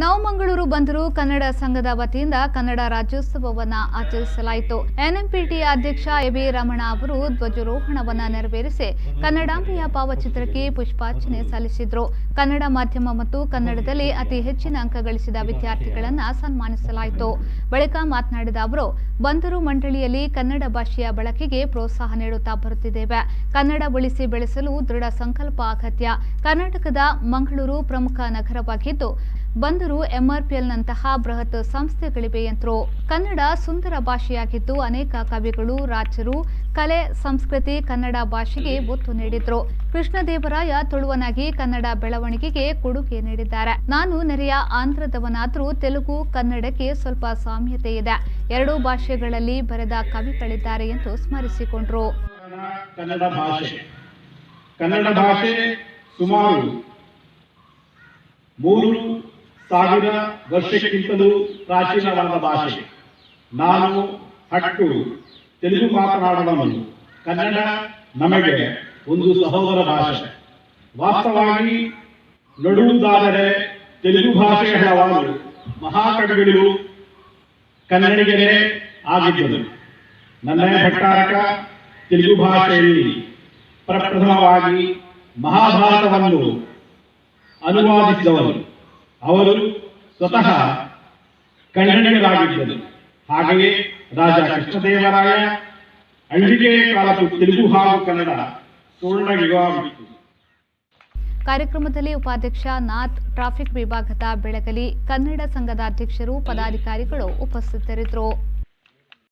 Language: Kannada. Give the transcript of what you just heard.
ನವಮಂಗಳೂರು ಬಂದರು ಕನ್ನಡ ಸಂಘದ ವತಿಯಿಂದ ಕನ್ನಡ ರಾಜ್ಯೋತ್ಸವವನ್ನು ಆಚರಿಸಲಾಯಿತು. ಎನ್ಎಂಪಿಟಿ ಅಧ್ಯಕ್ಷ ಎಬಿ ರಮಣ ಅವರು ಧ್ವಜಾರೋಹಣವನ್ನು ನೆರವೇರಿಸಿ ಕನ್ನಡಾಂಬೆಯ ಭಾವಚಿತ್ರಕ್ಕೆ ಪುಷ್ಪಾರ್ಚನೆ ಸಲ್ಲಿಸಿದರು. ಕನ್ನಡ ಮಾಧ್ಯಮ ಮತ್ತು ಕನ್ನಡದಲ್ಲಿ ಅತಿ ಹೆಚ್ಚಿನ ಅಂಕ ಗಳಿಸಿದ ವಿದ್ಯಾರ್ಥಿಗಳನ್ನು ಸನ್ಮಾನಿಸಲಾಯಿತು. ಬಳಿಕ ಮಾತನಾಡಿದ ಅವರು, ಬಂದರು ಮಂಡಳಿಯಲ್ಲಿ ಕನ್ನಡ ಭಾಷೆಯ ಬಳಕೆಗೆ ಪ್ರೋತ್ಸಾಹ ನೀಡುತ್ತಾ ಬರುತ್ತಿದ್ದೇವೆ. ಕನ್ನಡ ಉಳಿಸಿ ಬೆಳೆಸಲು ದೃಢ ಸಂಕಲ್ಪ ಅಗತ್ಯ. ಕರ್ನಾಟಕದ ಮಂಗಳೂರು ಪ್ರಮುಖ ನಗರವಾಗಿದ್ದು ಬಂದರು ಎಂಆರ್ಪಿಎಲ್ನಂತಹ ಬೃಹತ್ ಸಂಸ್ಥೆಗಳಿವೆ ಎಂದರು. ಕನ್ನಡ ಸುಂದರ ಭಾಷೆಯಾಗಿದ್ದು ಅನೇಕ ಕವಿಗಳು, ರಾಜರು, ಕಲೆ, ಸಂಸ್ಕೃತಿ ಕನ್ನಡ ಭಾಷೆಗೆ ಒತ್ತು ನೀಡಿದ್ರು. ಕೃಷ್ಣದೇವರಾಯ ತುಳುವನಾಗಿ ಕನ್ನಡ ಬೆಳವಣಿಗೆಗೆ ಕೊಡುಗೆ ನೀಡಿದ್ದಾರೆ. ನಾನು ನೆರೆಯ ಆಂಧ್ರದವನಾದರೂ ತೆಲುಗು, ಕನ್ನಡಕ್ಕೆ ಸ್ವಲ್ಪ ಸಾಮ್ಯತೆ ಇದೆ. ಎರಡೂ ಭಾಷೆಗಳಲ್ಲಿ ಬರೆದ ಕವಿಗಳಿದ್ದಾರೆ ಎಂದು ಸ್ಮರಿಸಿಕೊಂಡರು. ಕನ್ನಡ ಭಾಷೆ ಸುಮಾರು 3000 ವರ್ಷಕ್ಕಿಂತಲೂ ಪ್ರಾಚೀನವಾದ ಭಾಷೆ. ನಾನು ಹಟ್ಟು ತೆಲುಗು ಮಾತನಾಡುವವನು. ಕನ್ನಡ ನಮಗೆ ಒಂದು ಸಹೋದರ ಭಾಷೆ. ವಾಸ್ತವವಾಗಿ ನೋಡುವುದಾದರೆ ತೆಲುಗು ಭಾಷೆಯ ಹಲವಾರು ಮಹಾಕವಿಗಳು ಕನ್ನಡಿಗರೇ ಆಗಿದ್ದರು. ನನ್ನ ಭಟ್ಟಾರಕ ತೆಲುಗು ಭಾಷೆಯಲ್ಲಿ ಪ್ರಪ್ರಥಮವಾಗಿ ಮಹಾಭಾರತವನ್ನು ಅನುವಾದಿಸಿದವರು. ಅವರು ಸ್ವತಃ ಕನ್ನಡಿಗರಾಗಿದ್ದರು. ಹಾಗೆಯೇ ರಾಜ ಕೃಷ್ಣದೇವರಾಯ ಅಳ್ಳಿಗೆಯ ಕಾಲದ ತೆಲುಗು ಹಾಗೂ ಕನ್ನಡ ಸುವರ್ಣ ಯುಗವಾಗಿತ್ತು. ಕಾರ್ಯಕ್ರಮದಲ್ಲಿ ಉಪಾಧ್ಯಕ್ಷ ನಾಥ್, ಟ್ರಾಫಿಕ್ ವಿಭಾಗದ ಬೆಳಗಲಿ, ಕನ್ನಡ ಸಂಘದ ಅಧ್ಯಕ್ಷರು, ಪದಾಧಿಕಾರಿಗಳು ಉಪಸ್ಥಿತರಿದ್ದರು.